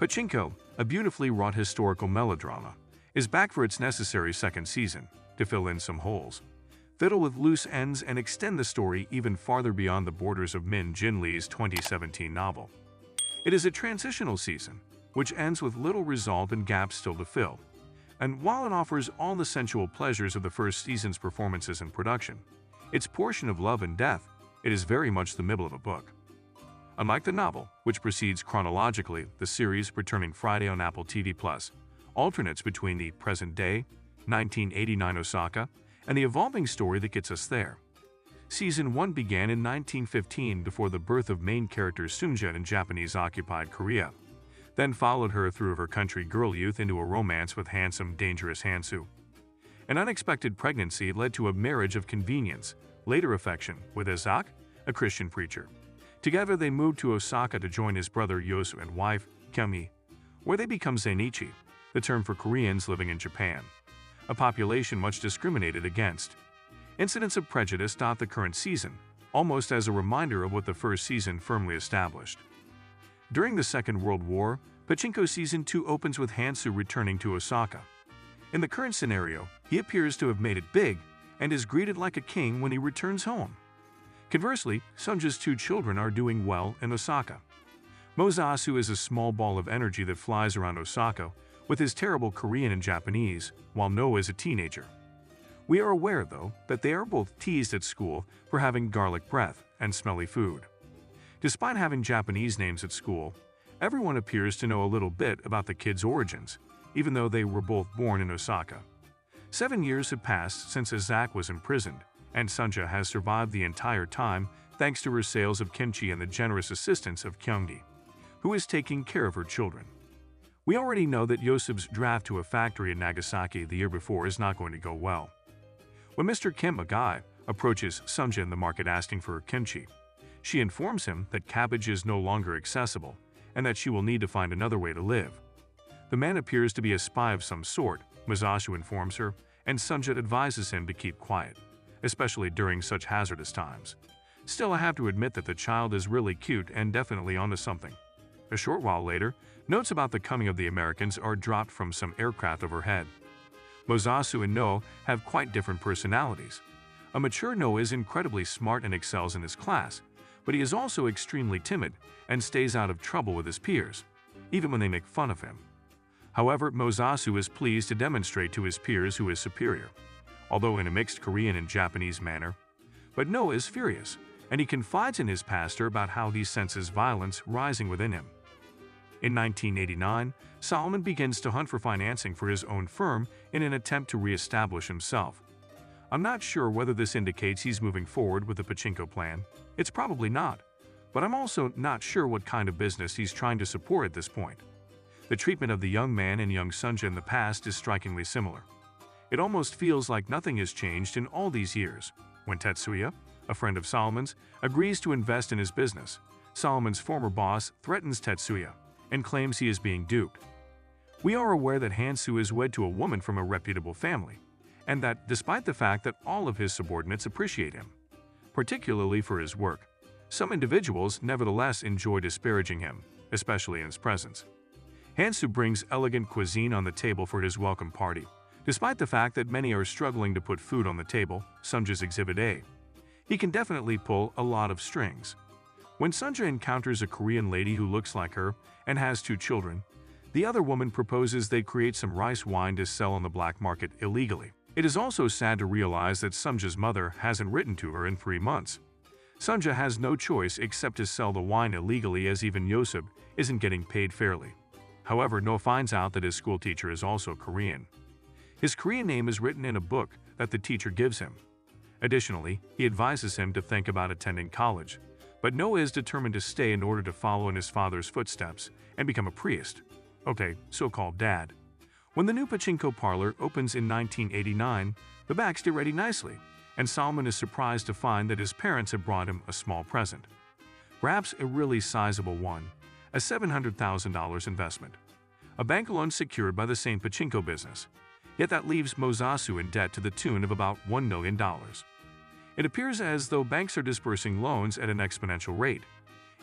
Pachinko, a beautifully wrought historical melodrama, is back for its necessary second season to fill in some holes, fiddle with loose ends, and extend the story even farther beyond the borders of Min Jin Lee's 2017 novel. It is a transitional season, which ends with little resolve and gaps still to fill. And while it offers all the sensual pleasures of the first season's performances and production, its portion of love and death, it is very much the middle of a book. Unlike the novel, which proceeds chronologically, the series, returning Friday on Apple TV+, alternates between the present-day, 1989 Osaka, and the evolving story that gets us there. Season 1 began in 1915 before the birth of main character Sunja in Japanese-occupied Korea, then followed her through her country girl youth into a romance with handsome, dangerous Hansu. An unexpected pregnancy led to a marriage of convenience, later affection, with Izak, a Christian preacher. Together they moved to Osaka to join his brother Yosu and wife, Kyumi, where they become Zainichi, the term for Koreans living in Japan, a population much discriminated against. Incidents of prejudice dot the current season, almost as a reminder of what the first season firmly established. During the Second World War, Pachinko Season 2 opens with Hansu returning to Osaka. In the current scenario, he appears to have made it big and is greeted like a king when he returns home. Conversely, Sunja's two children are doing well in Osaka. Mozasu is a small ball of energy that flies around Osaka with his terrible Korean and Japanese, while Noah is a teenager. We are aware, though, that they are both teased at school for having garlic breath and smelly food. Despite having Japanese names at school, everyone appears to know a little bit about the kids' origins, even though they were both born in Osaka. 7 years have passed since Izak was imprisoned, and Sunja has survived the entire time thanks to her sales of kimchi and the generous assistance of Kyungdi, who is taking care of her children. We already know that Yosub's draft to a factory in Nagasaki the year before is not going to go well. When Mr. Kim, a guy, approaches Sunja in the market asking for her kimchi, she informs him that cabbage is no longer accessible and that she will need to find another way to live. The man appears to be a spy of some sort, Masasu informs her, and Sunja advises him to keep quiet, especially during such hazardous times. Still, I have to admit that the child is really cute and definitely onto something. A short while later, notes about the coming of the Americans are dropped from some aircraft overhead. Mozasu and Noah have quite different personalities. A mature Noah is incredibly smart and excels in his class, but he is also extremely timid and stays out of trouble with his peers, even when they make fun of him. However, Mozasu is pleased to demonstrate to his peers who is superior, although in a mixed Korean and Japanese manner. But Noah is furious, and he confides in his pastor about how he senses violence rising within him. In 1989, Solomon begins to hunt for financing for his own firm in an attempt to re-establish himself. I'm not sure whether this indicates he's moving forward with the Pachinko plan. It's probably not, but I'm also not sure what kind of business he's trying to support at this point. The treatment of the young man and young Sunja in the past is strikingly similar. It almost feels like nothing has changed in all these years. When Tetsuya, a friend of Solomon's, agrees to invest in his business, Solomon's former boss threatens Tetsuya and claims he is being duped. We are aware that Hansu is wed to a woman from a reputable family, and that despite the fact that all of his subordinates appreciate him, particularly for his work, some individuals nevertheless enjoy disparaging him, especially in his presence. Hansu brings elegant cuisine on the table for his welcome party, despite the fact that many are struggling to put food on the table. Sunja's Exhibit A. He can definitely pull a lot of strings. When Sunja encounters a Korean lady who looks like her and has 2 children, the other woman proposes they create some rice wine to sell on the black market illegally. It is also sad to realize that Sunja's mother hasn't written to her in 3 months. Sunja has no choice except to sell the wine illegally, as even Yosub isn't getting paid fairly. However, Noah finds out that his schoolteacher is also Korean. His Korean name is written in a book that the teacher gives him. Additionally, he advises him to think about attending college, but Noah is determined to stay in order to follow in his father's footsteps and become a priest. Okay, so-called dad. When the new Pachinko parlor opens in 1989, the backs get ready nicely, and Solomon is surprised to find that his parents have brought him a small present. Perhaps a really sizable one, a $700,000 investment. A bank loan secured by the same Pachinko business. Yet that leaves Mozasu in debt to the tune of about $1 million. It appears as though banks are dispersing loans at an exponential rate,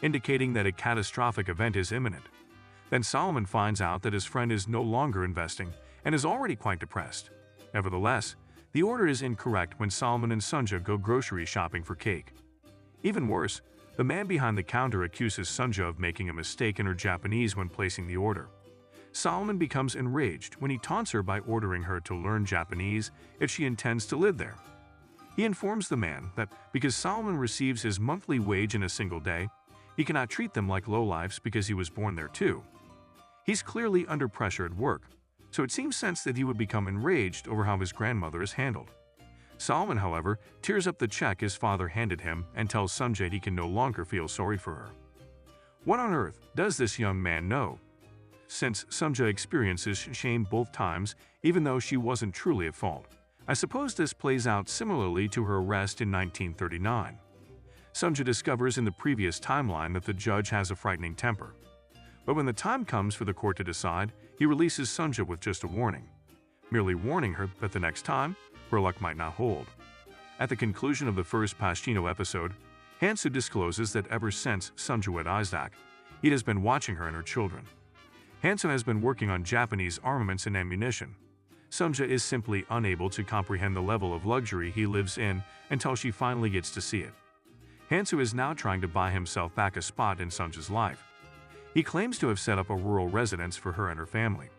indicating that a catastrophic event is imminent. Then Solomon finds out that his friend is no longer investing and is already quite depressed. Nevertheless, the order is incorrect when Solomon and Sunja go grocery shopping for cake. Even worse, the man behind the counter accuses Sunja of making a mistake in her Japanese when placing the order. Solomon becomes enraged when he taunts her by ordering her to learn Japanese if she intends to live there. He informs the man that because Solomon receives his monthly wage in a single day, he cannot treat them like lowlifes because he was born there too. He's clearly under pressure at work, so it seems sense that he would become enraged over how his grandmother is handled. Solomon, however, tears up the check his father handed him and tells Sunja he can no longer feel sorry for her. What on earth does this young man know? Since Sunja experiences shame both times, even though she wasn't truly at fault, I suppose this plays out similarly to her arrest in 1939. Sunja discovers in the previous timeline that the judge has a frightening temper. But when the time comes for the court to decide, he releases Sunja with just a warning, merely warning her that the next time, her luck might not hold. At the conclusion of the first Pashino episode, Hansu discloses that ever since Sunja wed Isaac, he has been watching her and her children. Hansu has been working on Japanese armaments and ammunition. Sunja is simply unable to comprehend the level of luxury he lives in until she finally gets to see it. Hansu is now trying to buy himself back a spot in Sunja's life. He claims to have set up a rural residence for her and her family,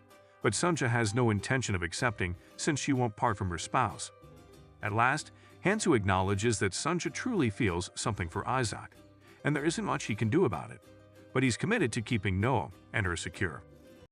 but Sunja has no intention of accepting since she won't part from her spouse. At last, Hansu acknowledges that Sunja truly feels something for Isaac, and there isn't much he can do about it, but he's committed to keeping Noah and her secure.